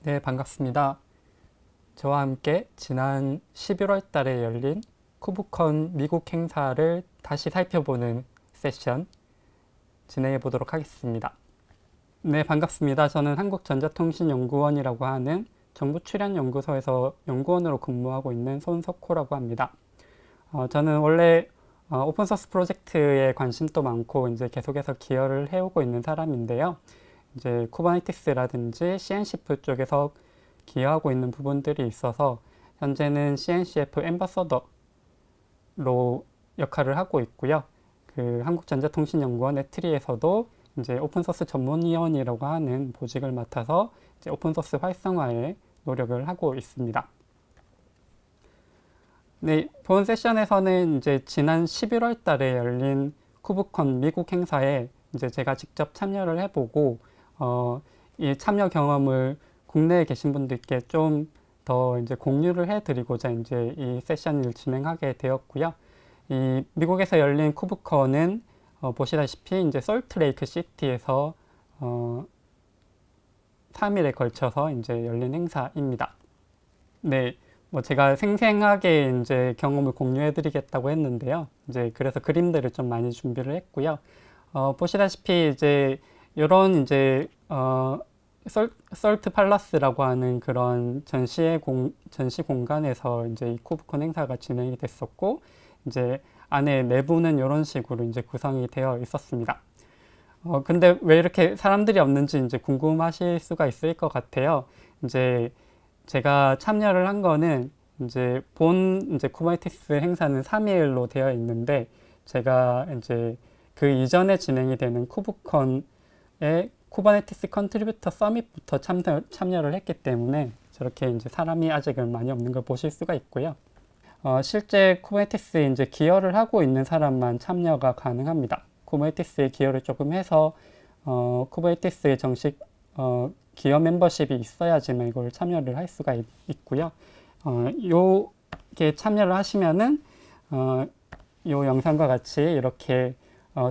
네, 반갑습니다. 저와 함께 지난 11월 달에 열린 쿠브컨 미국 행사를 다시 살펴보는 세션 진행해 보도록 하겠습니다. 네, 반갑습니다. 저는 한국전자통신연구원이라고 하는 정부 출연 연구소에서 연구원으로 근무하고 있는 손석호라고 합니다. 저는 원래 오픈소스 프로젝트에 관심도 많고 이제 계속해서 기여를 해오고 있는 사람인데요. 이제 쿠버네티스라든지 CNCF 쪽에서 기여하고 있는 부분들이 있어서 현재는 CNCF 앰버서더로 역할을 하고 있고요. 그 한국전자통신연구원 에트리에서도 이제 오픈소스 전문위원이라고 하는 보직을 맡아서 이제 오픈소스 활성화에 노력을 하고 있습니다. 네, 본 세션에서는 이제 지난 11월 달에 열린 쿠브컨 미국 행사에 이제 제가 직접 참여를 해보고 이 참여 경험을 국내에 계신 분들께 좀 더 이제 공유를 해드리고자 이제 이 세션을 진행하게 되었고요. 이 미국에서 열린 쿠브컨은 보시다시피 이제 솔트레이크 시티에서 3일에 걸쳐서 이제 열린 행사입니다. 네, 뭐 제가 생생하게 이제 경험을 공유해드리겠다고 했는데요. 이제 그래서 그림들을 좀 많이 준비를 했고요. 보시다시피 이제 이런 이제 솔트 팔라스라고 하는 그런 전시 공간에서 이제 이 쿠브콘 행사가 진행이 됐었고, 이제 안에 내부는 이런 식으로 이제 구성이 되어 있었습니다. 근데 왜 이렇게 사람들이 없는지 이제 궁금하실 수가 있을 것 같아요. 이제 제가 참여를 한 거는 이제 이제 쿠버네티스 행사는 3일로 되어 있는데, 제가 이제 그 이전에 진행이 되는 쿠브컨의 쿠버네티스 컨트리뷰터 서밋부터 참여를 했기 때문에 저렇게 이제 사람이 아직은 많이 없는 걸 보실 수가 있고요. 실제 쿠버네티스에 이제 기여를 하고 있는 사람만 참여가 가능합니다. 쿠버네티스에 기여를 조금 해서 쿠버네티스의 정식 기여 멤버십이 있어야지만 이걸 참여를 할 수가 있고요. 요게 참여를 하시면은 요 영상과 같이 이렇게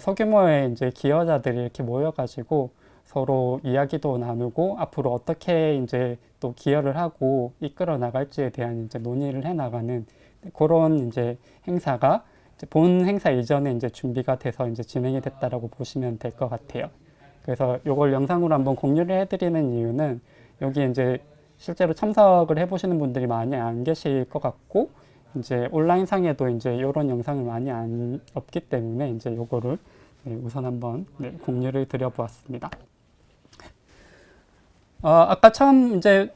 소규모의 이제 기여자들이 이렇게 모여가지고 서로 이야기도 나누고 앞으로 어떻게 이제 또 기여를 하고 이끌어 나갈지에 대한 이제 논의를 해 나가는 그런 이제 행사가 이제 본 행사 이전에 이제 준비가 돼서 이제 진행이 됐다라고 보시면 될 것 같아요. 그래서 이걸 영상으로 한번 공유를 해드리는 이유는 여기 이제 실제로 참석을 해보시는 분들이 많이 안 계실 것 같고 이제 온라인 상에도 이제 이런 영상을 많이 없기 때문에 이제 요거를 우선 한번 공유를 드려보았습니다. 아까 처음 이제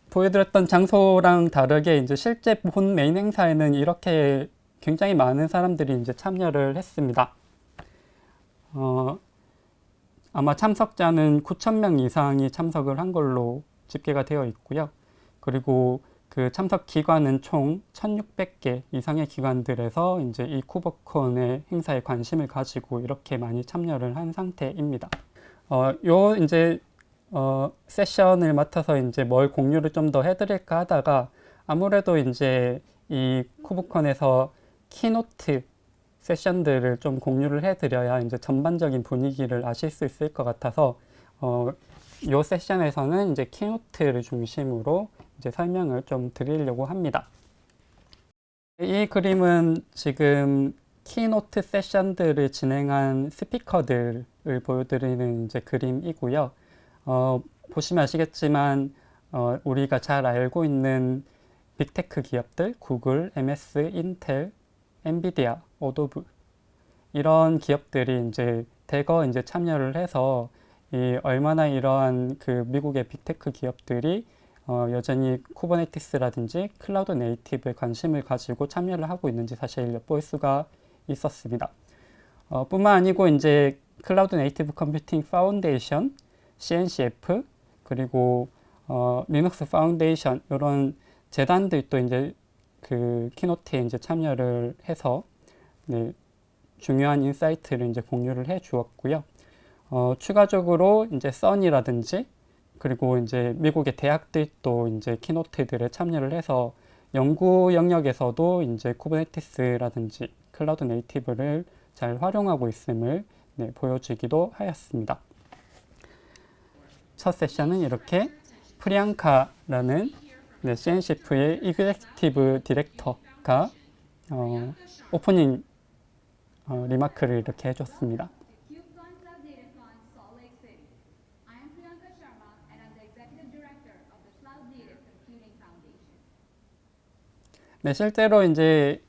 보여드렸던 장소랑 다르게 이제 실제 본 메인 행사에는 이렇게 굉장히 많은 사람들이 이제 참여를 했습니다. 아마 참석자는 9,000명 이상이 참석을 한 걸로 집계가 되어 있고요. 그리고 그 참석 기관은 총 1,600개 이상의 기관들에서 이제 이 쿠버콘의 행사에 관심을 가지고 이렇게 많이 참여를 한 상태입니다. 요 이제 세션을 맡아서 이제 뭘 공유를 좀 더 해드릴까 하다가 아무래도 이제 이 쿠브컨에서 키노트 세션들을 좀 공유를 해드려야 이제 전반적인 분위기를 아실 수 있을 것 같아서 이 세션에서는 이제 키노트를 중심으로 이제 설명을 좀 드리려고 합니다. 이 그림은 지금 키노트 세션들을 진행한 스피커들을 보여드리는 이제 그림이고요. 보시면 아시겠지만 우리가 잘 알고 있는 빅테크 기업들, 구글, MS, 인텔, 엔비디아, 어도브 이런 기업들이 이제 대거 이제 참여를 해서 얼마나 이러한 그 미국의 빅테크 기업들이 여전히 쿠버네티스라든지 클라우드 네이티브에 관심을 가지고 참여를 하고 있는지 사실 엿볼 수가 있었습니다. 뿐만 아니고 이제 클라우드 네이티브 컴퓨팅 파운데이션, CNCF 그리고 리눅스 파운데이션 이런 재단들도 이제 그 키노트에 이제 참여를 해서 중요한 인사이트를 이제 공유를 해 주었고요. 추가적으로 이제 써니라든지 그리고 이제 미국의 대학들도 이제 키노트들에 참여를 해서 연구 영역에서도 이제 쿠버네티스라든지 클라우드 네이티브를 잘 활용하고 있음을 보여주기도 하였습니다. 첫 세션은 이렇게 프리앙카라는 네, CNCF의 이그제큐티브 디렉터가 오프닝 리마크를 이렇게 해줬습니다. 네, 실제로 이제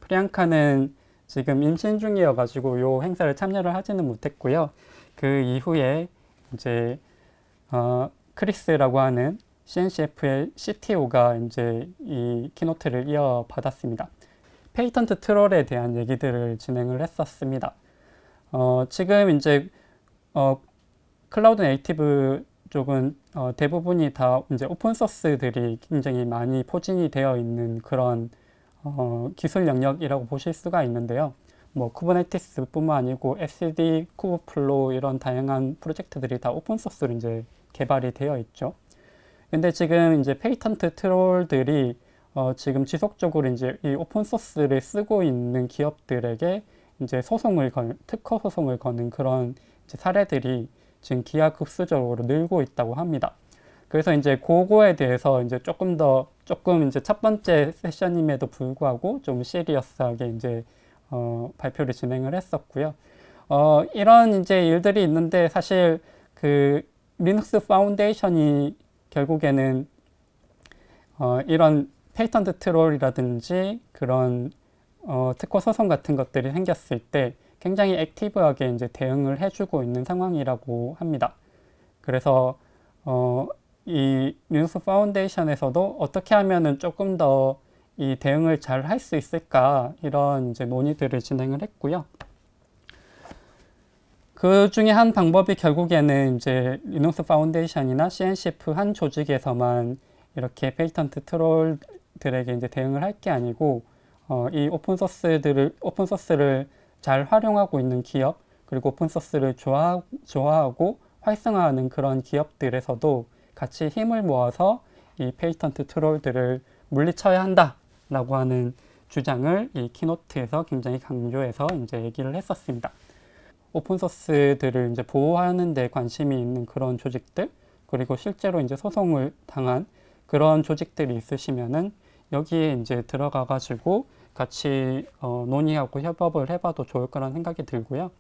프리앙카는 지금 임신 중이어가지고 요 행사를 참여를 하지는 못했고요. 그 이후에 이제 크리스라고 하는 CNCF의 CTO가 이제 이 키노트를 이어받았습니다. 페이턴트 트롤에 대한 얘기들을 진행을 했었습니다. 지금 이제 클라우드 네이티브 쪽은 대부분이 다 이제 오픈 소스들이 굉장히 많이 포진이 되어 있는 그런 기술 영역이라고 보실 수가 있는데요. 뭐 쿠버네티스뿐만 아니고 etcd, 쿠버플로우 이런 다양한 프로젝트들이 다 오픈 소스로 이제 개발이 되어 있죠. 근데 지금 이제 페이턴트 트롤들이 지금 지속적으로 이제 이 오픈 소스를 쓰고 있는 기업들에게 이제 특허 소송을 거는 그런 이제 사례들이 지금 기하급수적으로 늘고 있다고 합니다. 그래서 이제 그거에 대해서 이제 조금 이제 첫 번째 세션임에도 불구하고 좀 시리어스하게 이제 발표를 진행을 했었고요. 이런 이제 일들이 있는데 사실 그 리눅스 파운데이션이 결국에는 이런 페이턴트 트롤이라든지 그런 특허 소송 같은 것들이 생겼을 때 굉장히 액티브하게 이제 대응을 해주고 있는 상황이라고 합니다. 그래서 이 리눅스 파운데이션에서도 어떻게 하면은 조금 더 이 대응을 잘 할 수 있을까 이런 이제 논의들을 진행을 했고요. 그 중에 한 방법이 결국에는 이제 리눅스 파운데이션이나 CNCF 한 조직에서만 이렇게 페이턴트 트롤들에게 이제 대응을 할 게 아니고 이 오픈 소스를 잘 활용하고 있는 기업 그리고 오픈 소스를 좋아하고 활성화하는 그런 기업들에서도 같이 힘을 모아서 이 페이턴트 트롤들을 물리쳐야 한다라고 하는 주장을 이 키노트에서 굉장히 강조해서 이제 얘기를 했었습니다. 오픈소스들을 이제 보호하는 데 관심이 있는 그런 조직들, 그리고 실제로 이제 소송을 당한 그런 조직들이 있으시면은 여기에 이제 들어가 가지고 같이 논의하고 협업을 해봐도 좋을 거라는 생각이 들고요.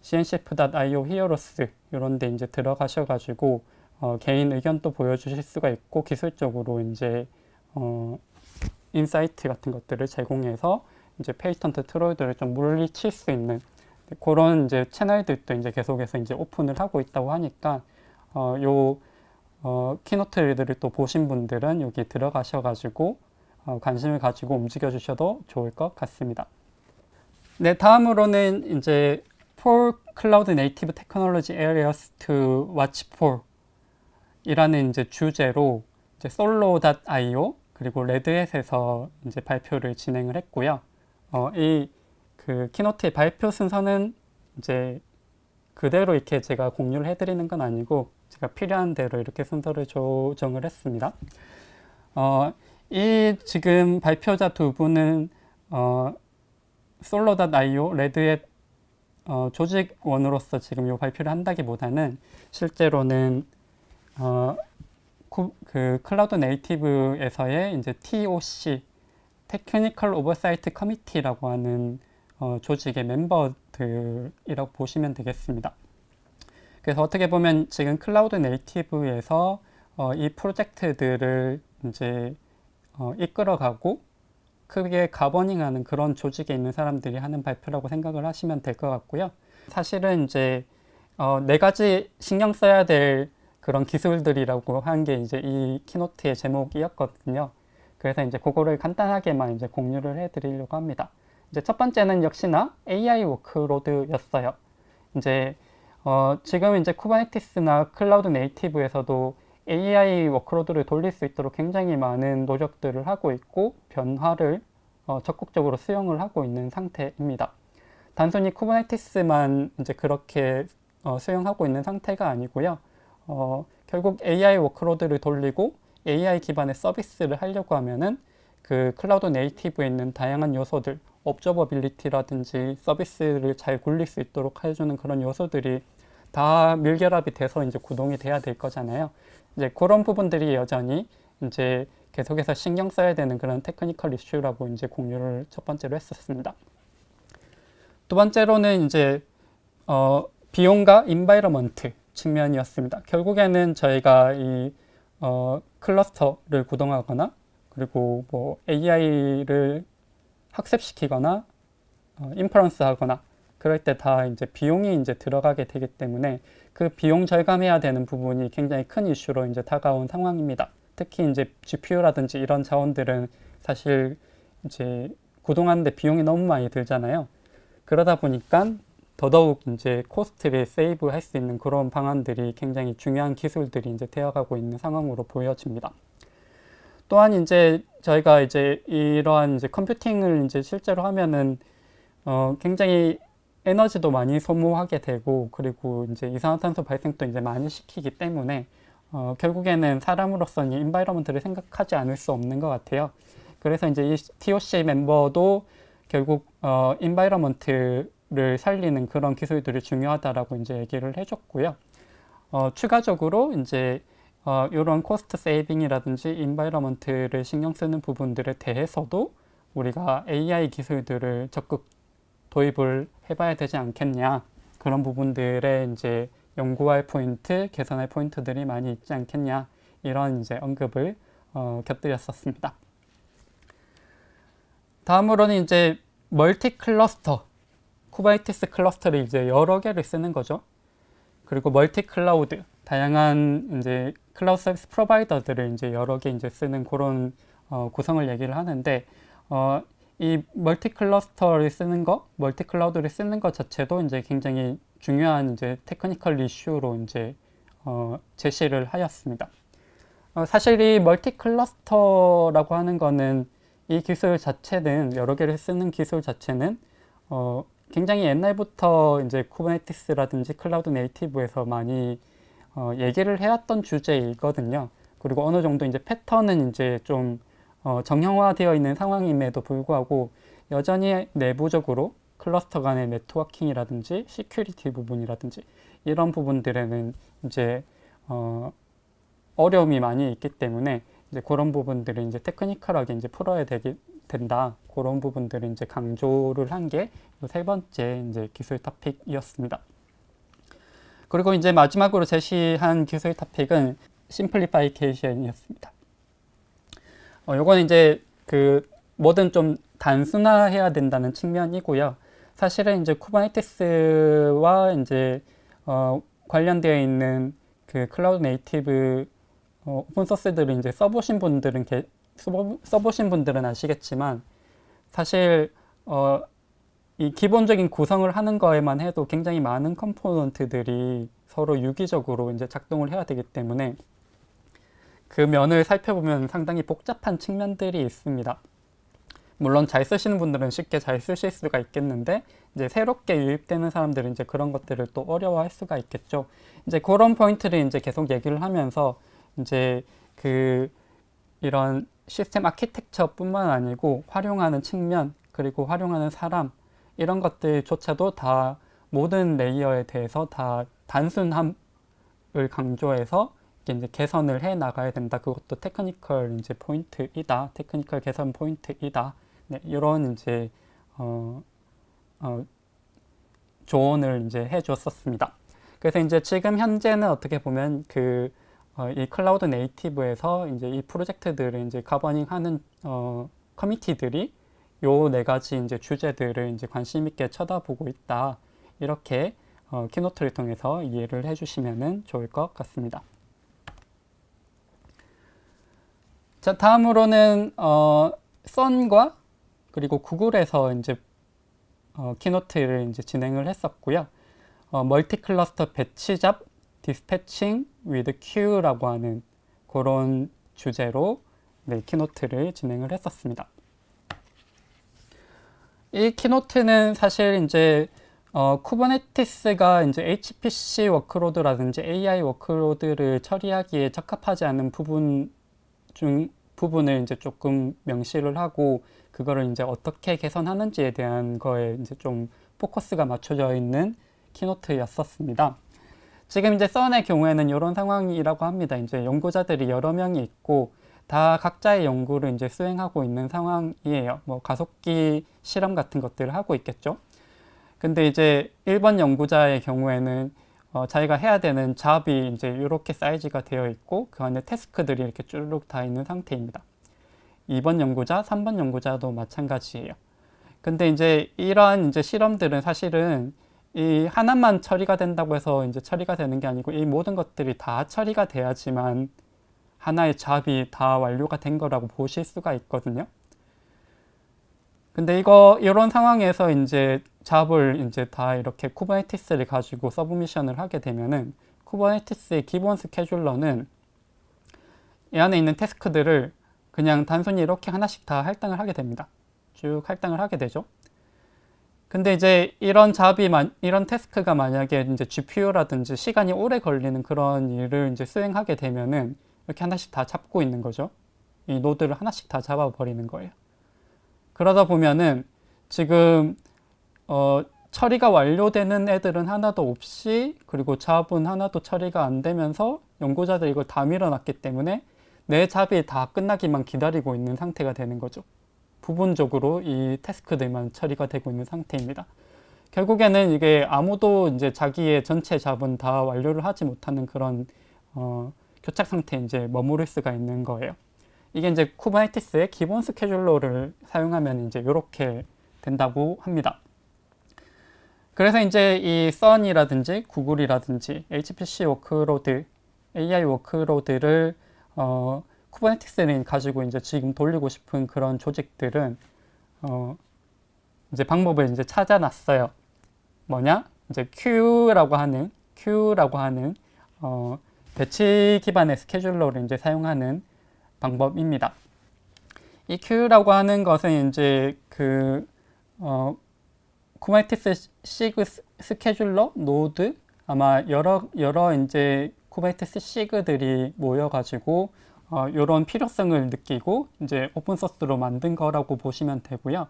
cncf.io 히어로스 이런 데 이제 들어가셔 가지고 개인 의견도 보여주실 수가 있고 기술적으로 이제 인사이트 같은 것들을 제공해서 이제 페이턴트 트롤들을 좀 물리칠 수 있는 그런 이제 채널들도 이제 계속해서 이제 오픈을 하고 있다고 하니까 키노트들을 또 보신 분들은 여기 들어가셔가지고 관심을 가지고 움직여 주셔도 좋을 것 같습니다. 네, 다음으로는 이제 For Cloud Native Technology Areas to Watch For 이라는 이제 주제로 이제 Solo.io 그리고 레드햇에서 이제 발표를 진행을 했고요. 그 키노트의 발표 순서는 이제 그대로 이렇게 제가 공유를 해드리는 건 아니고 제가 필요한 대로 이렇게 순서를 조정을 했습니다. 이 지금 발표자 두 분은 Solo.io 레드햇 조직원으로서 지금 이 발표를 한다기보다는 실제로는 그 클라우드 네이티브에서의 이제 TOC 테크니컬 오버사이트 커미티라고 하는 조직의 멤버들이라고 보시면 되겠습니다. 그래서 어떻게 보면 지금 클라우드 네이티브에서 이 프로젝트들을 이제 이끌어가고 크게 가버닝하는 그런 조직에 있는 사람들이 하는 발표라고 생각을 하시면 될 것 같고요. 사실은 이제 네 가지 신경 써야 될 그런 기술들이라고 한 게 이제 이 키노트의 제목이었거든요. 그래서 이제 그거를 간단하게만 이제 공유를 해드리려고 합니다. 이제 첫 번째는 역시나 AI 워크로드였어요. 이제 지금 이제 쿠버네티스나 클라우드 네이티브에서도 AI 워크로드를 돌릴 수 있도록 굉장히 많은 노력들을 하고 있고 변화를 적극적으로 수용을 하고 있는 상태입니다. 단순히 쿠버네티스만 이제 그렇게 수용하고 있는 상태가 아니고요. 결국 AI 워크로드를 돌리고 AI 기반의 서비스를 하려고 하면은 그 클라우드 네이티브에 있는 다양한 요소들, 업저버빌리티라든지 서비스를 잘 굴릴 수 있도록 해주는 그런 요소들이 다 밀결합이 돼서 이제 구동이 돼야 될 거잖아요. 이제 그런 부분들이 여전히 이제 계속해서 신경 써야 되는 그런 테크니컬 이슈라고 이제 공유를 첫 번째로 했었습니다. 두 번째로는 이제 비용과 인바이러먼트 측면이었습니다. 결국에는 저희가 이 클러스터를 구동하거나 그리고 뭐 AI를 학습시키거나 인퍼런스 하거나 그럴 때 다 이제 비용이 이제 들어가게 되기 때문에 그 비용 절감해야 되는 부분이 굉장히 큰 이슈로 이제 다가온 상황입니다. 특히 이제 GPU라든지 이런 자원들은 사실 이제 구동하는데 비용이 너무 많이 들잖아요. 그러다 보니까 더더욱 이제 코스트를 세이브 할 수 있는 그런 방안들이 굉장히 중요한 기술들이 이제 되어가고 있는 상황으로 보여집니다. 또한 이제 저희가 이제 이러한 이제 컴퓨팅을 이제 실제로 하면은 굉장히 에너지도 많이 소모하게 되고 그리고 이제 이산화탄소 발생도 이제 많이 시키기 때문에 결국에는 사람으로서는 인바이러먼트를 생각하지 않을 수 없는 것 같아요. 그래서 이제 이 TOC 멤버도 결국 인바이러먼트를 살리는 그런 기술들이 중요하다라고 이제 얘기를 해줬고요. 추가적으로 이제 이런 코스트 세이빙이라든지 인바이러먼트를 신경 쓰는 부분들에 대해서도 우리가 AI 기술들을 적극 도입을 해봐야 되지 않겠냐, 그런 부분들에 이제 연구할 포인트, 개선할 포인트들이 많이 있지 않겠냐, 이런 이제 언급을 곁들였었습니다. 다음으로는 이제 멀티 클러스터, 쿠버네티스 클러스터를 이제 여러 개를 쓰는 거죠. 그리고 멀티 클라우드, 다양한 이제 클라우드 서비스 프로바이더들을 이제 여러 개 이제 쓰는 그런 구성을 얘기를 하는데, 이 멀티 클러스터를 쓰는 거, 멀티 클라우드를 쓰는 것 자체도 이제 굉장히 중요한 이제 테크니컬 이슈로 이제 제시를 하였습니다. 사실 이 멀티 클러스터라고 하는 거는 이 기술 자체는, 여러 개를 쓰는 기술 자체는 굉장히 옛날부터 이제 쿠버네티스라든지 클라우드 네이티브에서 많이 얘기를 해왔던 주제이거든요. 그리고 어느 정도 이제 패턴은 이제 좀 정형화되어 있는 상황임에도 불구하고 여전히 내부적으로 클러스터 간의 네트워킹이라든지 시큐리티 부분이라든지 이런 부분들에는 이제 어려움이 많이 있기 때문에 이제 그런 부분들을 이제 테크니컬하게 이제 풀어야 된다. 그런 부분들을 이제 강조를 한 게 세 번째 이제 기술 토픽이었습니다. 그리고 이제 마지막으로 제시한 기술 토픽은 심플리파이케이션이었습니다. 요건 이제 뭐든 좀 단순화해야 된다는 측면이고요. 사실은 이제 쿠버네티스와 이제 관련되어 있는 그 클라우드 네이티브 오픈 소스들을 이제 써보신 분들은 아시겠지만, 사실 이 기본적인 구성을 하는 거에만 해도 굉장히 많은 컴포넌트들이 서로 유기적으로 이제 작동을 해야 되기 때문에 그 면을 살펴보면 상당히 복잡한 측면들이 있습니다. 물론 잘 쓰시는 분들은 쉽게 잘 쓰실 수가 있겠는데, 이제 새롭게 유입되는 사람들은 이제 그런 것들을 또 어려워할 수가 있겠죠. 이제 그런 포인트를 이제 계속 얘기를 하면서 이제 이런 시스템 아키텍처뿐만 아니고 활용하는 측면, 그리고 활용하는 사람, 이런 것들조차도 다 모든 레이어에 대해서 다 단순함을 강조해서 이제 개선을 해 나가야 된다. 그것도 테크니컬 이제 포인트이다. 테크니컬 개선 포인트이다. 네, 이런 이제 조언을 이제 해줬었습니다. 그래서 이제 지금 현재는 어떻게 보면 이 클라우드 네이티브에서 이제 이 프로젝트들을 이제 가버닝하는 커미티들이 요 네 가지 이제 주제들을 이제 관심 있게 쳐다보고 있다. 이렇게 키노트를 통해서 이해를 해주시면 좋을 것 같습니다. 자, 다음으로는 선과 그리고 구글에서 이제 키노트를 이제 진행을 했었고요. 멀티 클러스터 배치 잡 디스패칭 with queue라고 하는 그런 주제로 네, 키노트를 진행을 했었습니다. 이 키노트는 사실 이제 쿠버네티스가 이제 HPC 워크로드라든지 AI 워크로드를 처리하기에 적합하지 않은 부분을 이제 조금 명시를 하고, 그거를 이제 어떻게 개선하는지에 대한 거에 이제 좀 포커스가 맞춰져 있는 키노트였었습니다. 지금 이제 썬의 경우에는 이런 상황이라고 합니다. 이제 연구자들이 여러 명이 있고 다 각자의 연구를 이제 수행하고 있는 상황이에요. 뭐 가속기 실험 같은 것들을 하고 있겠죠. 근데 이제 1번 연구자의 경우에는 자기가 해야 되는 잡이 이제 이렇게 사이즈가 되어 있고 그 안에 태스크들이 이렇게 쭈르륵 다 있는 상태입니다. 2번 연구자, 3번 연구자도 마찬가지예요. 근데 이제 이러한 이제 실험들은 사실은 이 하나만 처리가 된다고 해서 이제 처리가 되는 게 아니고 이 모든 것들이 다 처리가 돼야지만 하나의 잡이 다 완료가 된 거라고 보실 수가 있거든요. 근데 이런 상황에서 이제 잡을 이제 다 이렇게 쿠버네티스를 가지고 서브미션을 하게 되면은 쿠버네티스의 기본 스케줄러는 이 안에 있는 태스크들을 그냥 단순히 이렇게 하나씩 다 할당을 하게 됩니다. 쭉 할당을 하게 되죠. 근데 이제 이런 태스크가 만약에 이제 GPU라든지 시간이 오래 걸리는 그런 일을 이제 수행하게 되면은 이렇게 하나씩 다 잡고 있는 거죠. 이 노드를 하나씩 다 잡아버리는 거예요. 그러다 보면은 지금 처리가 완료되는 애들은 하나도 없이 그리고 잡은 하나도 처리가 안 되면서 연구자들이 이걸 다 밀어놨기 때문에 내 잡이 다 끝나기만 기다리고 있는 상태가 되는 거죠. 부분적으로 이 태스크들만 처리가 되고 있는 상태입니다. 결국에는 이게 아무도 이제 자기의 전체 잡은 다 완료를 하지 못하는 그런 교착 상태에 이제 머무를 수가 있는 거예요. 이게 이제 쿠버네티스의 기본 스케줄러를 사용하면 이제 이렇게 된다고 합니다. 그래서 이제 이 썬이라든지 구글이라든지 HPC 워크로드, AI 워크로드를 쿠버네티스를 가지고 이제 지금 돌리고 싶은 그런 조직들은 이제 방법을 이제 찾아놨어요. 뭐냐? 이제 Q라고 하는 배치 기반의 스케줄러를 이제 사용하는 방법입니다. 이 Q라고 하는 것은 이제 쿠버네티스 시그 스케줄러 노드 아마 여러 이제 쿠버네티스 시그들이 모여가지고 이런 필요성을 느끼고 이제 오픈 소스로 만든 거라고 보시면 되고요.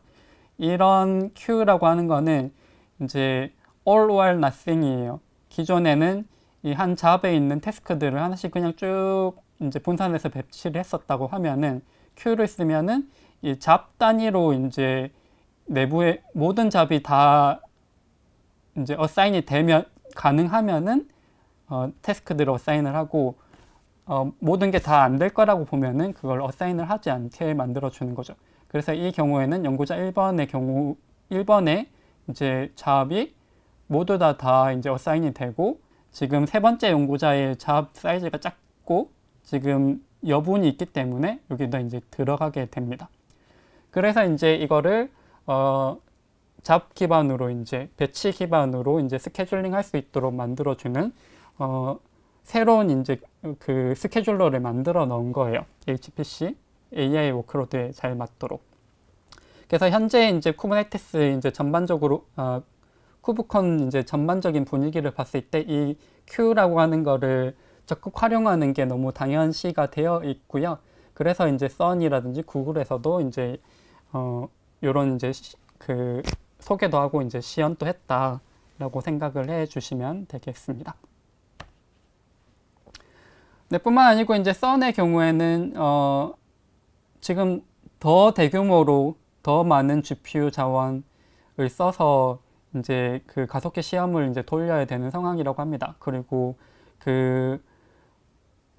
이런 Q라고 하는 거는 이제 all or nothing이에요. 기존에는 이 한 잡에 있는 태스크들을 하나씩 그냥 쭉 이제 분산해서 배치를 했었다고 하면은 Q를 쓰면은 이 잡 단위로 이제 내부의 모든 잡이 다 이제 어사인이 되면 가능하면은 태스크들을 어사인을 하고 모든 게 다 안 될 거라고 보면은 그걸 어사인을 하지 않게 만들어 주는 거죠. 그래서 이 경우에는 연구자 1번의 이제 잡이 모두 다 이제 어사인이 되고 지금 세 번째 연구자의 잡 사이즈가 작고 지금 여분이 있기 때문에 여기다 이제 들어가게 됩니다. 그래서 이제 이거를 잡 기반으로 이제 배치 기반으로 이제 스케줄링 할 수 있도록 만들어주는 새로운 이제 그 스케줄러를 만들어 넣은 거예요. HPC AI 워크로드에 잘 맞도록. 그래서 현재 이제 쿠버네티스 이제 전반적으로 쿠브콘 이제 전반적인 분위기를 봤을 때 이 Q라고 하는 거를 적극 활용하는 게 너무 당연시가 되어 있고요. 그래서 이제 썬이라든지 구글에서도 이제 요런 이제 그 소개도 하고 이제 시연도 했다라고 생각을 해 주시면 되겠습니다. 네, 뿐만 아니고 이제 썬의 경우에는 지금 더 대규모로 더 많은 GPU 자원을 써서 이제 그 가속기 시험을 이제 돌려야 되는 상황이라고 합니다. 그리고 그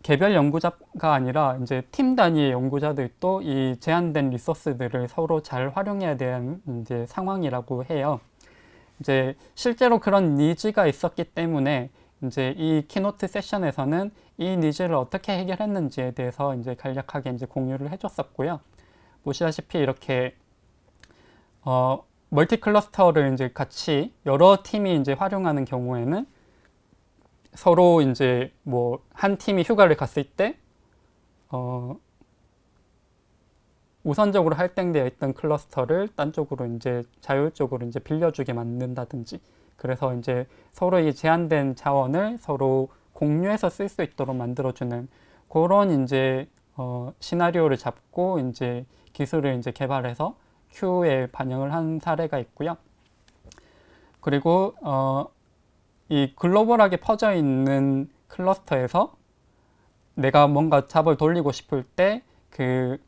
개별 연구자가 아니라 이제 팀 단위의 연구자들도 이 제한된 리소스들을 서로 잘 활용해야 되는 이제 상황이라고 해요. 이제 실제로 그런 니즈가 있었기 때문에 이제 이 키노트 세션에서는 이 니즈를 어떻게 해결했는지에 대해서 이제 간략하게 이제 공유를 해줬었고요. 보시다시피 이렇게 멀티 클러스터를 이제 같이 여러 팀이 이제 활용하는 경우에는 서로 이제 뭐 한 팀이 휴가를 갔을 때 우선적으로 할당되어 있던 클러스터를 딴 쪽으로 이제 자율적으로 이제 빌려주게 만든다든지 그래서 이제 서로 이 제한된 자원을 서로 공유해서 쓸 수 있도록 만들어주는 그런 이제 시나리오를 잡고 이제 기술을 이제 개발해서 Q에 반영을 한 사례가 있고요. 그리고 이 글로벌하게 퍼져 있는 클러스터에서 내가 뭔가 잡을 돌리고 싶을 때 그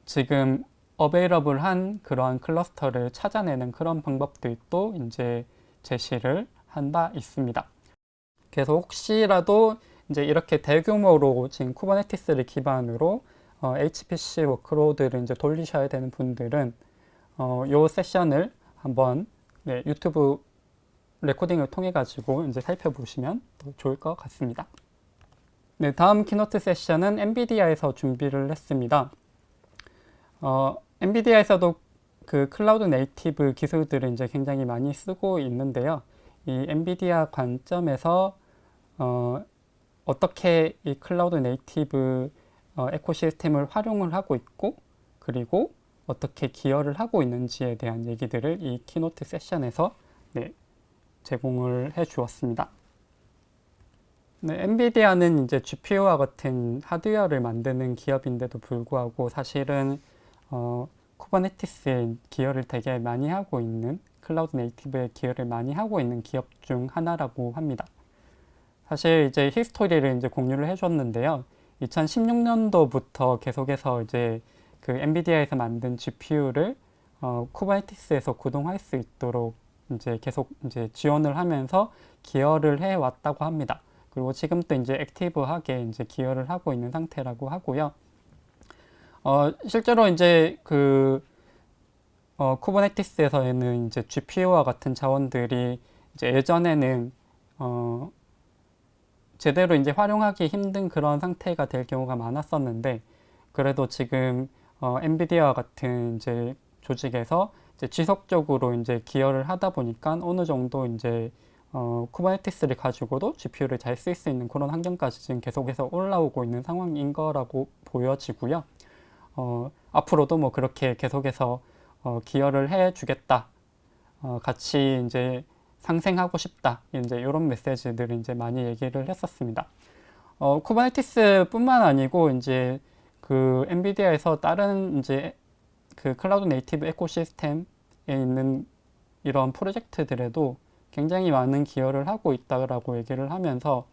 지금 어베이러블한 그러한 클러스터를 찾아내는 그런 방법들도 이제 제시를 한 바 있습니다. 그래서 혹시라도 이제 이렇게 대규모로 지금 쿠버네티스를 기반으로 HPC 워크로드를 이제 돌리셔야 되는 분들은 요 세션을 한번 유튜브 레코딩을 통해 가지고 이제 살펴보시면 더 좋을 것 같습니다. 네, 다음 키노트 세션은 엔비디아에서 준비를 했습니다. 엔비디아에서도 그 클라우드 네이티브 기술들을 이제 굉장히 많이 쓰고 있는데요. 이 엔비디아 관점에서 어떻게 이 클라우드 네이티브 에코시스템을 활용을 하고 있고, 그리고 어떻게 기여를 하고 있는지에 대한 얘기들을 이 키노트 세션에서 제공을 해 주었습니다. 엔비디아는 이제 GPU와 같은 하드웨어를 만드는 기업인데도 불구하고 사실은 쿠버네티스에 기여를 되게 많이 하고 있는, 클라우드 네이티브에 기여를 많이 하고 있는 기업 중 하나라고 합니다. 사실 이제 히스토리를 이제 공유를 해줬는데요. 2016년도부터 계속해서 이제 그 엔비디아에서 만든 GPU를 쿠버네티스에서 구동할 수 있도록 이제 계속 이제 지원을 하면서 기여를 해 왔다고 합니다. 그리고 지금도 이제 액티브하게 이제 기여를 하고 있는 상태라고 하고요. 실제로 이제 그 쿠버네티스에서는 이제 GPU와 같은 자원들이 이제 예전에는 제대로 이제 활용하기 힘든 그런 상태가 될 경우가 많았었는데, 그래도 지금 엔비디아와 같은 이제 조직에서 이제 지속적으로 이제 기여를 하다 보니까 어느 정도 이제 쿠버네티스를 가지고도 GPU를 잘 쓸 수 있는 그런 환경까지 지금 계속해서 올라오고 있는 상황인 거라고 보여지고요. 앞으로도 뭐 그렇게 계속해서 기여를 해 주겠다. 같이 이제 상생하고 싶다. 이제 이런 메시지들을 이제 많이 얘기를 했었습니다. 쿠버네티스뿐만 아니고 이제 그 엔비디아에서 다른 이제 그 클라우드 네이티브 에코시스템에 있는 이런 프로젝트들에도 굉장히 많은 기여를 하고 있다라고 얘기를 하면서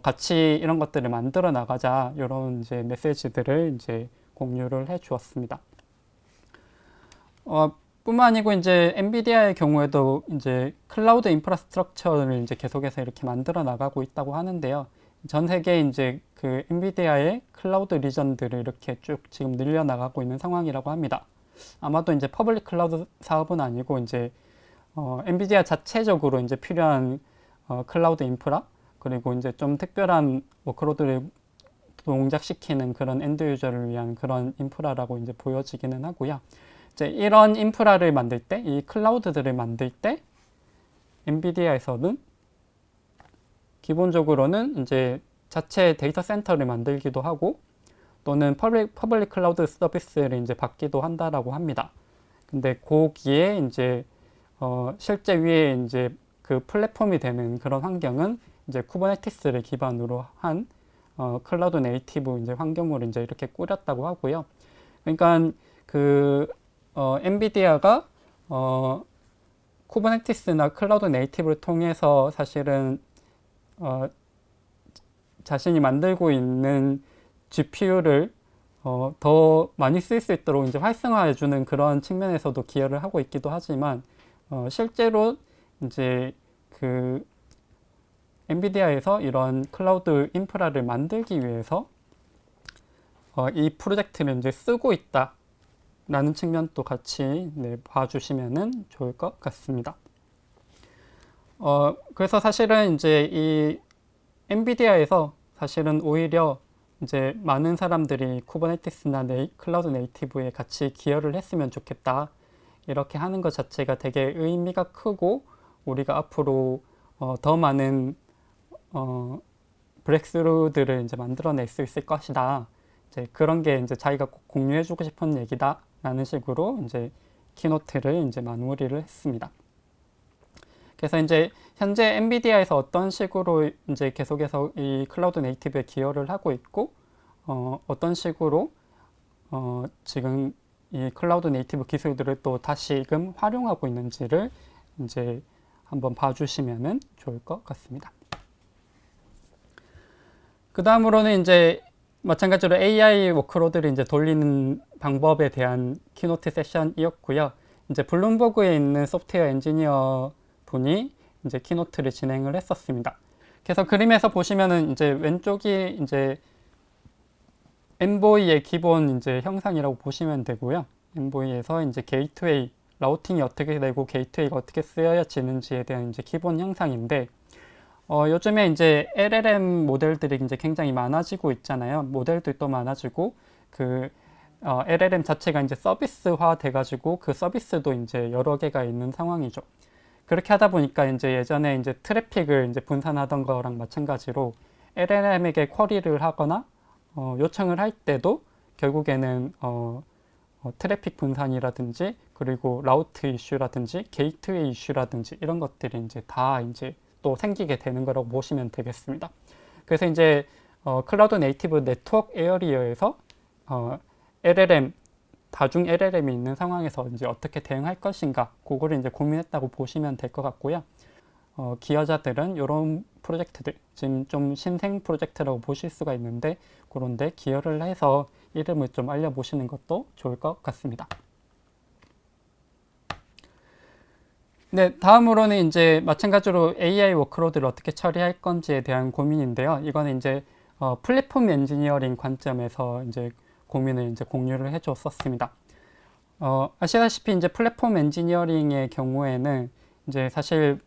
같이 이런 것들을 만들어 나가자, 이런 이제 메시지들을 이제 공유를 해 주었습니다. 뿐만 아니고 이제 엔비디아의 경우에도 이제 클라우드 인프라스트럭처를 이제 계속해서 이렇게 만들어 나가고 있다고 하는데요. 전 세계 이제 그 엔비디아의 클라우드 리전들을 이렇게 쭉 지금 늘려 나가고 있는 상황이라고 합니다. 아마도 이제 퍼블릭 클라우드 사업은 아니고 이제 엔비디아 자체적으로 이제 필요한 클라우드 인프라, 그리고 이제 좀 특별한 워크로드를 동작시키는 그런 엔드 유저를 위한 그런 인프라라고 이제 보여지기는 하고요. 이제 이런 인프라를 만들 때, 이 클라우드들을 만들 때 엔비디아에서는 기본적으로는 이제 자체 데이터 센터를 만들기도 하고, 또는 퍼블릭 클라우드 서비스를 이제 받기도 한다라고 합니다. 근데 거기에 이제 실제 위에 이제 그 플랫폼이 되는 그런 환경은 이제 쿠버네티스를 기반으로 한 클라우드 네이티브 이제 환경으로 이제 이렇게 꾸렸다고 하고요. 그러니까 그 엔비디아가 쿠버네티스나 클라우드 네이티브를 통해서 사실은 자신이 만들고 있는 GPU를 더 많이 쓸 수 있도록 이제 활성화해 주는 그런 측면에서도 기여를 하고 있기도 하지만, 실제로 이제 그 엔비디아에서 이런 클라우드 인프라를 만들기 위해서 이 프로젝트를 이제 쓰고 있다라는 측면도 같이 봐주시면은 좋을 것 같습니다. 그래서 사실은 이제 이 엔비디아에서 사실은 오히려 이제 많은 사람들이 쿠버네티스나 클라우드 네이티브에 같이 기여를 했으면 좋겠다, 이렇게 하는 것 자체가 되게 의미가 크고, 우리가 앞으로 더 많은 브렉스루들을 이제 만들어낼 수 있을 것이다. 이제 그런 게 이제 자기가 꼭 공유해주고 싶은 얘기다라는 식으로 이제 키노트를 이제 마무리를 했습니다. 그래서 이제 현재 엔비디아에서 어떤 식으로 이제 계속해서 이 클라우드 네이티브에 기여를 하고 있고, 어떤 식으로 지금 이 클라우드 네이티브 기술들을 또 다시금 활용하고 있는지를 이제 한번 봐주시면 좋을 것 같습니다. 그 다음으로는 이제 마찬가지로 AI 워크로드를 이제 돌리는 방법에 대한 키노트 세션이었고요. 이제 블룸버그에 있는 소프트웨어 엔지니어 분이 이제 키노트를 진행을 했었습니다. 그래서 그림에서 보시면은 이제 왼쪽이 이제 엔보이의 기본 이제 형상이라고 보시면 되고요. 엔보이에서 이제 게이트웨이, 라우팅이 어떻게 되고 게이트웨이가 어떻게 쓰여지는지에 대한 이제 기본 형상인데, 요즘에 이제 LLM 모델들이 이제 굉장히 많아지고 있잖아요. 모델들도 많아지고, LLM 자체가 이제 서비스화 돼가지고 그 서비스도 이제 여러 개가 있는 상황이죠. 그렇게 하다 보니까 이제 예전에 이제 트래픽을 이제 분산하던 거랑 마찬가지로 LLM에게 쿼리를 하거나 요청을 할 때도 결국에는 트래픽 분산이라든지 그리고 라우트 이슈라든지 게이트웨이 이슈라든지 이런 것들이 이제 다 이제 또 생기게 되는 거라고 보시면 되겠습니다. 그래서 이제 클라우드 네이티브 네트워크 에어리어에서 LLM 다중 LLM이 있는 상황에서 이제 어떻게 대응할 것인가 그거를 이제 고민했다고 보시면 될 것 같고요. 기여자들은 이런 프로젝트들 지금 좀 신생 프로젝트라고 보실 수가 있는데 그런데 기여를 해서 이름을 좀 알려보시는 것도 좋을 것 같습니다. 네, 다음으로는 이제 마찬가지로 AI 워크로드를 어떻게 처리할 건지에 대한 고민인데요. 이거는 이제 플랫폼 엔지니어링 관점에서 이제 고민을 이제 공유를 해줬었습니다. 아시다시피 이제 플랫폼 엔지니어링의 경우에는 이제 사실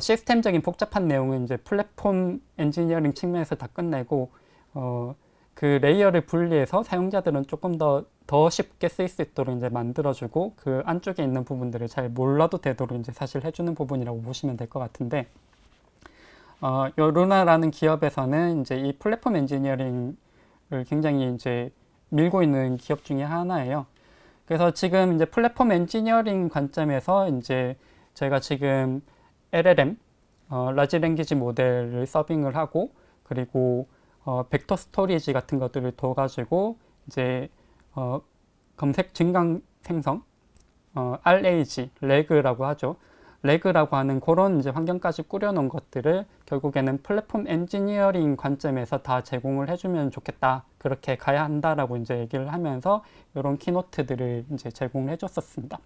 시스템적인 복잡한 내용은 이제 플랫폼 엔지니어링 측면에서 다 끝내고 그 레이어를 분리해서 사용자들은 조금 더 쉽게 쓸 수 있도록 이제 만들어주고 그 안쪽에 있는 부분들을 잘 몰라도 되도록 이제 사실 해주는 부분이라고 보시면 될 것 같은데 요 루나라는 기업에서는 이제 이 플랫폼 엔지니어링을 굉장히 이제 밀고 있는 기업 중에 하나예요. 그래서 지금 이제 플랫폼 엔지니어링 관점에서 이제 제가 지금 LLM, 라지 랭귀지 모델을 서빙을 하고 그리고 벡터 스토리지 같은 것들을 둬가지고 이제 검색 증강 생성, RAG, 래그라고 하죠. 래그라고 하는 그런 이제 환경까지 꾸려놓은 것들을 결국에는 플랫폼 엔지니어링 관점에서 다 제공을 해주면 좋겠다. 그렇게 가야 한다라고 이제 얘기를 하면서 이런 키노트들을 이제 제공을 해줬었습니다.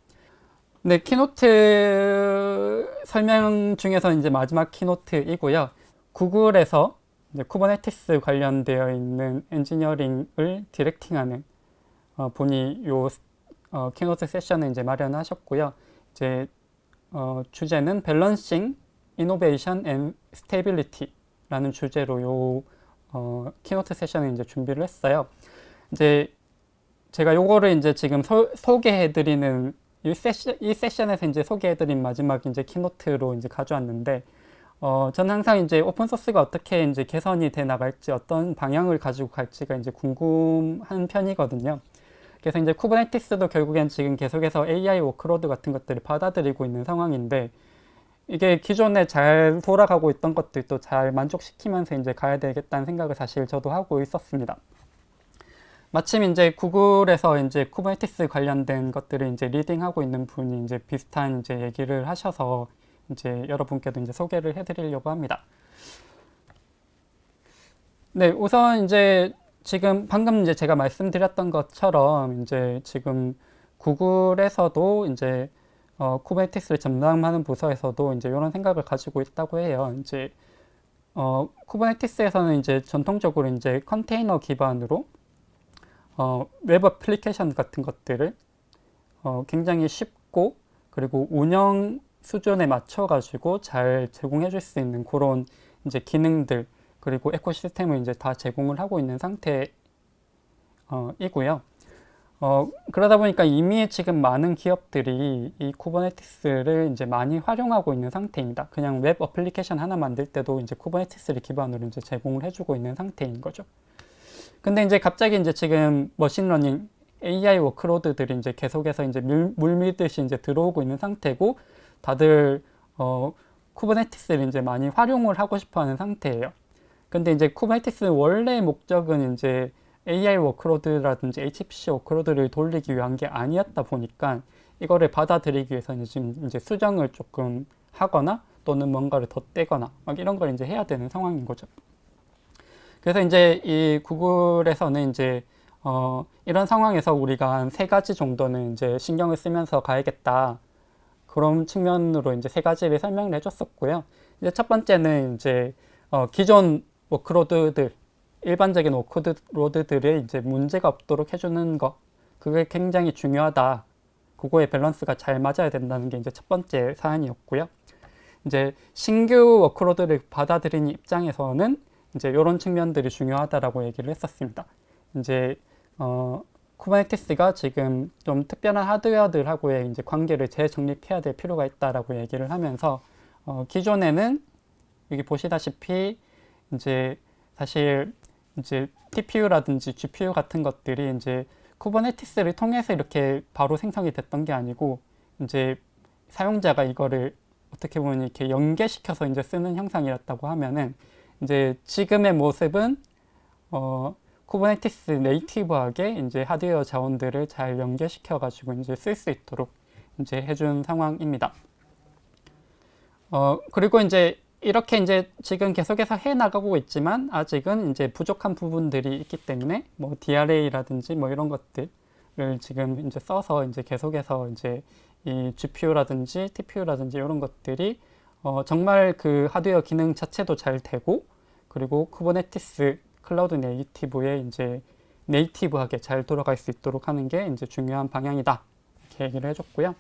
네, 키노트 설명 중에서 이제 마지막 키노트이고요. 구글에서 이제 쿠버네티스 관련되어 있는 엔지니어링을 디렉팅하는 분이 요 키노트 세션을 이제 마련하셨고요. 이제 주제는 밸런싱 이노베이션 앤 스테빌리티라는 주제로 요 키노트 세션을 이제 준비를 했어요. 이제 제가 요거를 이제 지금 소개해드리는 이 세션에서 이제 소개해드린 마지막 이제 키노트로 이제 가져왔는데, 저는 항상 이제 오픈 소스가 어떻게 이제 개선이 돼 나갈지 어떤 방향을 가지고 갈지가 이제 궁금한 편이거든요. 그래서 이제 쿠버네티스도 결국엔 지금 계속해서 AI 워크로드 같은 것들을 받아들이고 있는 상황인데, 이게 기존에 잘 돌아가고 있던 것들도 잘 만족시키면서 이제 가야 되겠다는 생각을 사실 저도 하고 있었습니다. 마침 이제 구글에서 이제 쿠버네티스 관련된 것들을 이제 리딩하고 있는 분이 이제 비슷한 이제 얘기를 하셔서 이제 여러분께도 이제 소개를 해드리려고 합니다. 네, 우선 이제 지금 방금 이제 제가 말씀드렸던 것처럼 이제 지금 구글에서도 이제 쿠버네티스를 전담하는 부서에서도 이제 이런 생각을 가지고 있다고 해요. 이제 쿠버네티스에서는 이제 전통적으로 이제 컨테이너 기반으로 웹 애플리케이션 같은 것들을 굉장히 쉽고 그리고 운영 수준에 맞춰 가지고 잘 제공해 줄 수 있는 그런 이제 기능들 그리고 에코시스템을 이제 다 제공을 하고 있는 상태이고요. 그러다 보니까 이미 지금 많은 기업들이 이 쿠버네티스를 이제 많이 활용하고 있는 상태입니다. 그냥 웹 애플리케이션 하나 만들 때도 이제 쿠버네티스를 기반으로 이제 제공을 해주고 있는 상태인 거죠. 근데 이제 갑자기 이제 지금 머신러닝 AI 워크로드들이 이제 계속해서 이제 물밀듯이 이제 들어오고 있는 상태고 다들 쿠버네티스를 이제 많이 활용을 하고 싶어 하는 상태예요. 근데 이제 쿠버네티스 원래 목적은 이제 AI 워크로드라든지 HPC 워크로드를 돌리기 위한 게 아니었다 보니까 이거를 받아들이기 위해서는 지금 이제 수정을 조금 하거나 또는 뭔가를 덧대거나 막 이런 걸 이제 해야 되는 상황인 거죠. 그래서 이제 이 구글에서는 이제 이런 상황에서 우리가 한 세 가지 정도는 이제 신경을 쓰면서 가야겠다. 그런 측면으로 이제 세 가지를 설명을 해줬었고요. 이제 첫 번째는 이제 기존 워크로드들, 일반적인 워크로드들의 이제 문제가 없도록 해주는 거, 그게 굉장히 중요하다. 그거의 밸런스가 잘 맞아야 된다는 게 이제 첫 번째 사안이었고요. 이제 신규 워크로드를 받아들이는 입장에서는 이제 이런 측면들이 중요하다라고 얘기를 했었습니다. 이제 쿠버네티스가 지금 좀 특별한 하드웨어들하고의 이제 관계를 재정립해야 될 필요가 있다라고 얘기를 하면서 기존에는 여기 보시다시피 이제 사실 이제 TPU라든지 GPU 같은 것들이 이제 쿠버네티스를 통해서 이렇게 바로 생성이 됐던 게 아니고 이제 사용자가 이거를 어떻게 보면 이렇게 연계시켜서 이제 쓰는 형상이었다고 하면은 이제 지금의 모습은 쿠버네티스 네이티브하게 이제 하드웨어 자원들을 잘 연계시켜 가지고 이제 쓸 수 있도록 이제 해준 상황입니다. 그리고 이제 이렇게 이제 지금 계속해서 해 나가고 있지만 아직은 이제 부족한 부분들이 있기 때문에 뭐 DRA라든지 뭐 이런 것들을 지금 이제 써서 이제 계속해서 이제 이 GPU라든지 TPU라든지 이런 것들이 정말 그 하드웨어 기능 자체도 잘 되고 그리고 쿠버네티스 클라우드 네이티브에 이제 네이티브하게 잘 돌아갈 수 있도록 하는 게 이제 중요한 방향이다. 이렇게 얘기를 해줬고요.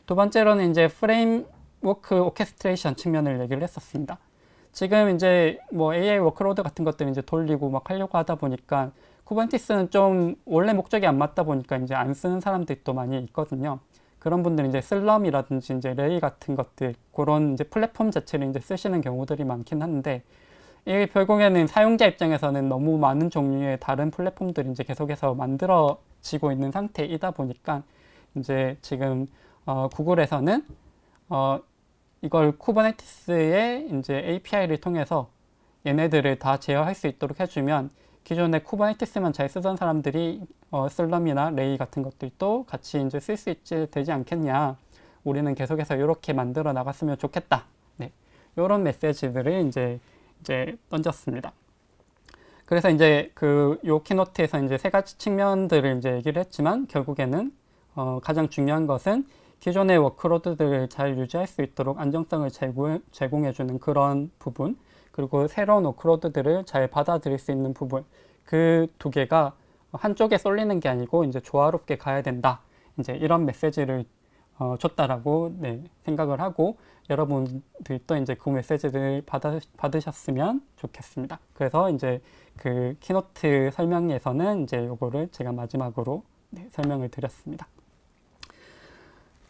두 번째로는 이제 프레임워크 오케스트레이션 측면을 얘기를 했었습니다. 지금 이제 뭐 AI 워크로드 같은 것들 이제 돌리고 막 하려고 하다 보니까 쿠버네티스는 좀 원래 목적이 안 맞다 보니까 이제 안 쓰는 사람들이 또 많이 있거든요. 그런 분들은 이제 슬럼이라든지 이제 레이 같은 것들 그런 이제 플랫폼 자체를 이제 쓰시는 경우들이 많긴 한데 이게 결국에는 사용자 입장에서는 너무 많은 종류의 다른 플랫폼들이 이제 계속해서 만들어지고 있는 상태이다 보니까 이제 지금 구글에서는 이걸 쿠버네티스의 이제 API를 통해서 얘네들을 다 제어할 수 있도록 해주면 기존에 쿠버네티스만 잘 쓰던 사람들이 슬럼이나 레이 같은 것들도 같이 이제 쓸 수 있지 되지 않겠냐. 우리는 계속해서 이렇게 만들어 나갔으면 좋겠다. 네, 이런 메시지들을 이제 던졌습니다. 그래서 이제 요 키노트에서 이제 세 가지 측면들을 이제 얘기를 했지만 결국에는 가장 중요한 것은 기존의 워크로드들을 잘 유지할 수 있도록 안정성을 제공해주는 그런 부분, 그리고 새로운 워크로드들을 잘 받아들일 수 있는 부분, 그 두 개가 한쪽에 쏠리는 게 아니고 이제 조화롭게 가야 된다. 이제 이런 메시지를 줬다라고 생각을 하고 여러분들도 이제 그 메시지를 받으셨으면 좋겠습니다. 그래서 이제 그 키노트 설명에서는 이제 요거를 제가 마지막으로 설명을 드렸습니다.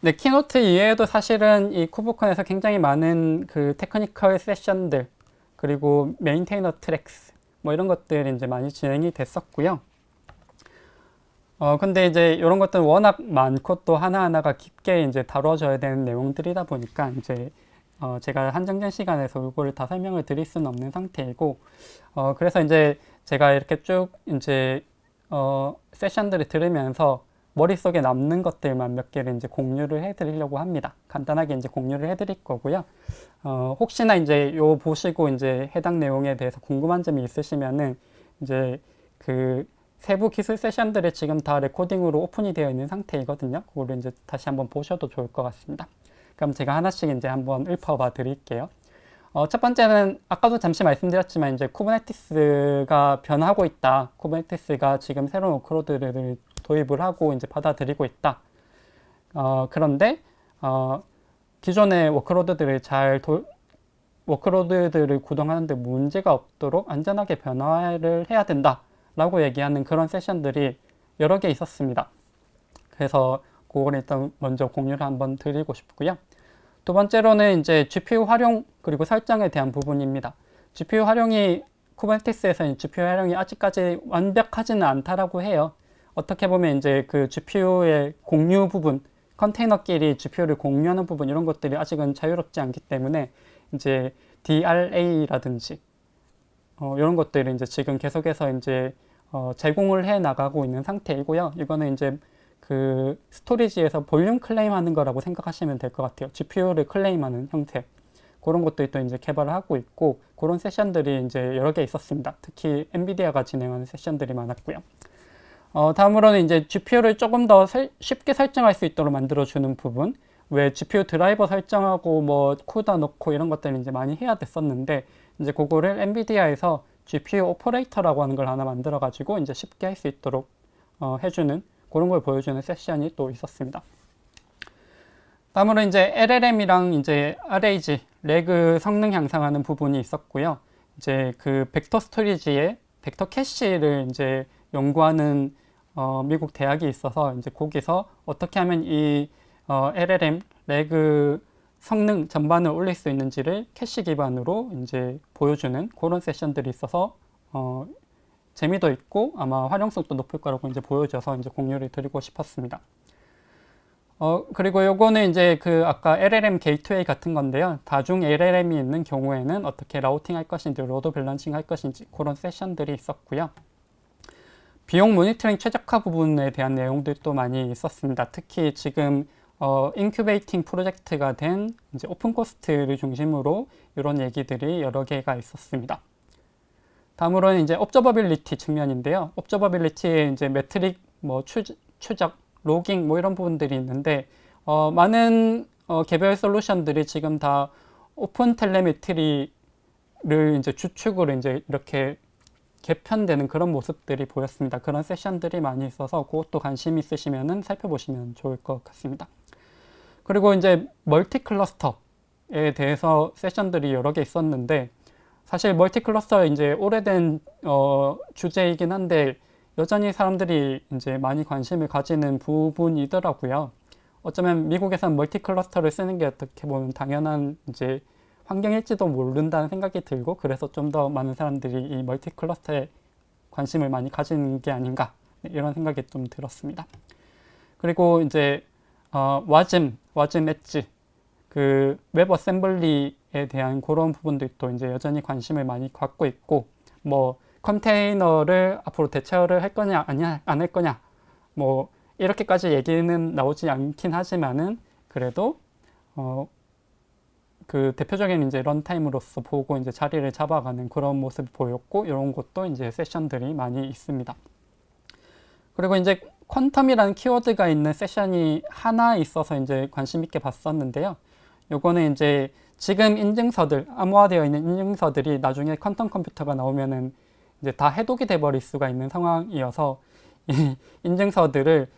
네, 키노트 이외에도 사실은 이 쿠브콘에서 굉장히 많은 그 테크니컬 세션들 그리고 메인테이너 트랙스 뭐 이런 것들이 이제 많이 진행이 됐었고요. 근데 이제 이런 것들은 워낙 많고 또 하나하나가 깊게 이제 다뤄져야 되는 내용들이다 보니까 이제 제가 한정된 시간에서 이거를 다 설명을 드릴 수는 없는 상태이고 그래서 이제 제가 이렇게 쭉 이제 세션들을 들으면서 머릿속에 남는 것들만 몇 개를 이제 공유를 해드리려고 합니다. 간단하게 이제 공유를 해드릴 거고요. 혹시나 이제 요 보시고 이제 해당 내용에 대해서 궁금한 점이 있으시면은 이제 그 세부 기술 세션들이 지금 다 레코딩으로 오픈이 되어 있는 상태이거든요. 그거를 이제 다시 한번 보셔도 좋을 것 같습니다. 그럼 제가 하나씩 이제 한번 읊어봐 드릴게요. 첫 번째는 아까도 잠시 말씀드렸지만 이제 쿠버네티스가 변하고 있다. 쿠버네티스가 지금 새로운 워크로드를 도입을 하고 이제 받아들이고 있다. 그런데 기존의 워크로드들을 워크로드들을 구동하는데 문제가 없도록 안전하게 변화를 해야 된다. 라고 얘기하는 그런 세션들이 여러 개 있었습니다. 그래서 그걸 일단 먼저 공유를 한번 드리고 싶고요. 두 번째로는 이제 GPU 활용 그리고 설정에 대한 부분입니다. GPU 활용이 쿠버네티스에서는 GPU 활용이 아직까지 완벽하지는 않다라고 해요. 어떻게 보면 이제 그 GPU의 공유 부분, 컨테이너끼리 GPU를 공유하는 부분 이런 것들이 아직은 자유롭지 않기 때문에 이제 DRA라든지 이런 것들을 이제 지금 계속해서 이제 제공을 해 나가고 있는 상태이고요. 이거는 이제 그 스토리지에서 볼륨 클레임하는 거라고 생각하시면 될 것 같아요. GPU를 클레임하는 형태. 그런 것들도 이제 개발을 하고 있고, 그런 세션들이 이제 여러 개 있었습니다. 특히 엔비디아가 진행하는 세션들이 많았고요. 다음으로는 이제 GPU를 조금 더 쉽게 설정할 수 있도록 만들어주는 부분. 왜 GPU 드라이버 설정하고 뭐 쿠다 넣고 이런 것들을 이제 많이 해야 됐었는데, 이제 그거를 엔비디아에서 GPU 오퍼레이터라고 하는 걸 하나 만들어가지고 이제 쉽게 할 수 있도록 해주는 그런 걸 보여주는 세션이 또 있었습니다. 다음으로 이제 LLM이랑 이제 RAG, 레그 성능 향상하는 부분이 있었고요. 이제 그 벡터 스토리지에 벡터 캐시를 이제 연구하는 미국 대학이 있어서 이제 거기서 어떻게 하면 이 LLM 레그 성능 전반을 올릴 수 있는지를 캐시 기반으로 이제 보여주는 그런 세션들이 있어서 재미도 있고 아마 활용성도 높을 거라고 이제 보여줘서 이제 공유를 드리고 싶었습니다. 그리고 요거는 이제 그 아까 LLM 게이트웨이 같은 건데요. 다중 LLM이 있는 경우에는 어떻게 라우팅 할 것인지, 로드 밸런싱 할 것인지 그런 세션들이 있었고요. 비용 모니터링 최적화 부분에 대한 내용들도 많이 있었습니다. 특히 지금 인큐베이팅 프로젝트가 된 이제 오픈코스트를 중심으로 이런 얘기들이 여러 개가 있었습니다. 다음으로는 이제 옵저버빌리티 측면인데요. 옵저버빌리티에 이제 매트릭, 뭐 추적, 로깅 뭐 이런 부분들이 있는데 많은 개별 솔루션들이 지금 다 오픈 텔레메트리를 이제 주축으로 이제 이렇게 개편되는 그런 모습들이 보였습니다. 그런 세션들이 많이 있어서 그것도 관심 있으시면은 살펴보시면 좋을 것 같습니다. 그리고 이제 멀티 클러스터에 대해서 세션들이 여러 개 있었는데, 사실 멀티 클러스터 이제 오래된 주제이긴 한데 여전히 사람들이 이제 많이 관심을 가지는 부분이더라고요. 어쩌면 미국에서는 멀티 클러스터를 쓰는 게 어떻게 보면 당연한 이제 환경일지도 모른다는 생각이 들고, 그래서 좀 더 많은 사람들이 이 멀티 클러스터에 관심을 많이 가지는 게 아닌가, 이런 생각이 좀 들었습니다. 그리고 이제 와즘 엣지, 그 웹 어셈블리에 대한 그런 부분들도 이제 여전히 관심을 많이 갖고 있고, 뭐 컨테이너를 앞으로 대체를 할 거냐 아니야 안 할 거냐, 뭐 이렇게까지 얘기는 나오지 않긴 하지만은 그래도 그 대표적인 이제 런타임으로서 보고 이제 자리를 잡아가는 그런 모습이 보였고, 이런 것도 이제 세션들이 많이 있습니다. 그리고 이제 퀀텀이라는 키워드가 있는 세션이 하나 있어서 이제 관심 있게 봤었는데요. 요거는 이제 지금 인증서들, 암호화되어 있는 인증서들이 나중에 퀀텀 컴퓨터가 나오면은 이제 다 해독이 돼버릴 수가 있는 상황이어서 이 인증서들을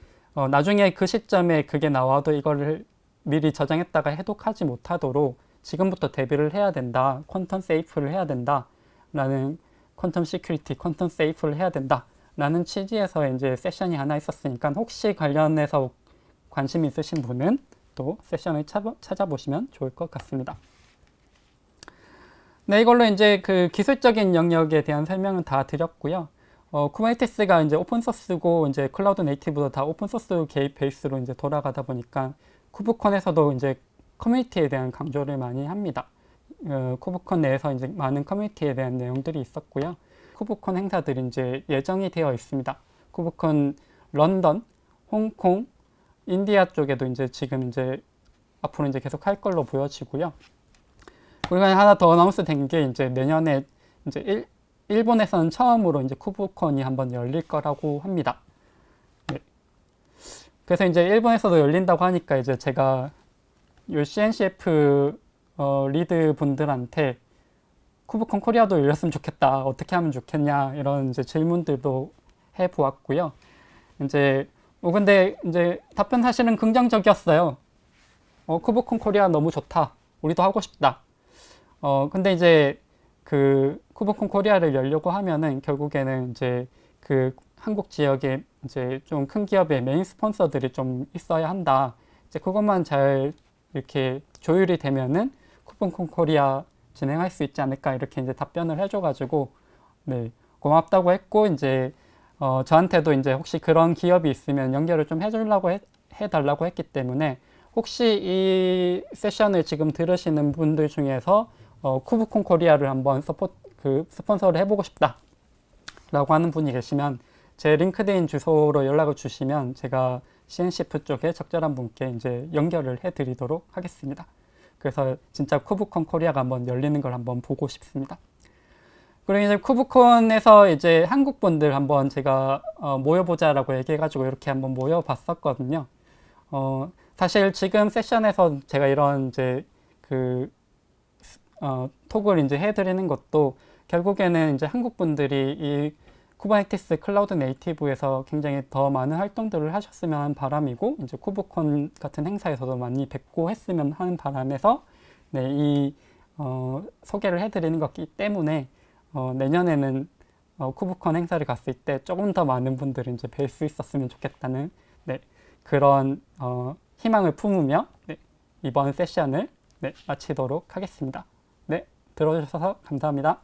나중에 그 시점에 그게 나와도 이거를 미리 저장했다가 해독하지 못하도록 지금부터 대비를 해야 된다. 퀀텀 세이프를 해야 된다. 라는 퀀텀 시큐리티, 퀀텀 세이프를 해야 된다. 라는 취지에서 이제 세션이 하나 있었으니까 혹시 관련해서 관심 있으신 분은 또 세션을 찾아보시면 좋을 것 같습니다. 네, 이걸로 이제 그 기술적인 영역에 대한 설명은 다 드렸고요. 쿠버네티스가 이제 오픈소스고 이제 클라우드 네이티브도 다 오픈소스 개입 베이스로 이제 돌아가다 보니까 쿠브콘에서도 이제 커뮤니티에 대한 강조를 많이 합니다. 쿠브콘 내에서 이제 많은 커뮤니티에 대한 내용들이 있었고요. 쿠브콘 행사들이 이제 예정이 되어 있습니다. 쿠브콘 런던, 홍콩, 인디아 쪽에도 이제 지금 이제 앞으로 이제 계속 할 걸로 보여지고요. 그리고 하나 더 어나운스 된 게 이제 내년에 이제 일본에서는 처음으로 이제 쿠브콘이 한번 열릴 거라고 합니다. 네. 그래서 이제 일본에서도 열린다고 하니까 이제 제가 요 CNCF 리드 분들한테 쿠브콘 코리아도 열렸으면 좋겠다, 어떻게 하면 좋겠냐, 이런 이제 질문들도 해 보았고요. 이제 근데 이제 답변 사실은 긍정적이었어요. 쿠브콘 코리아 너무 좋다, 우리도 하고 싶다. 근데 이제 그 쿠브콘 코리아를 열려고 하면은 결국에는 이제 그 한국 지역에 이제 좀 큰 기업의 메인 스폰서들이 좀 있어야 한다. 이제 그것만 잘 이렇게 조율이 되면은 쿠브콘 코리아 진행할 수 있지 않을까, 이렇게 이제 답변을 해줘가지고 네, 고맙다고 했고, 이제 저한테도 이제 혹시 그런 기업이 있으면 연결을 좀 해달라고 했기 때문에 혹시 이 세션을 지금 들으시는 분들 중에서 쿠브콘 코리아를 한번 스폰서를 해보고 싶다 라고 하는 분이 계시면 제 링크드인 주소로 연락을 주시면 제가 CNCF 쪽에 적절한 분께 이제 연결을 해드리도록 하겠습니다. 그래서 진짜 쿠브콘 코리아가 한번 열리는 걸 한번 보고 싶습니다. 그리고 이제 쿠브콘에서 이제 한국 분들 한번 제가 모여보자라고 얘기해가지고 이렇게 한번 모여봤었거든요. 사실 지금 세션에서 제가 이런 이제 톡을 이제 해드리는 것도 결국에는 이제 한국 분들이 이 쿠버네티스 클라우드 네이티브에서 굉장히 더 많은 활동들을 하셨으면 하는 바람이고, 이제 쿠브콘 같은 행사에서도 많이 뵙고 했으면 하는 바람에서 네, 소개를 해드리는 것이기 때문에 내년에는 쿠브콘 행사를 갔을 때 조금 더 많은 분들을 이제 뵐 수 있었으면 좋겠다는 네, 그런 희망을 품으며 네, 이번 세션을 네, 마치도록 하겠습니다. 네, 들어주셔서 감사합니다.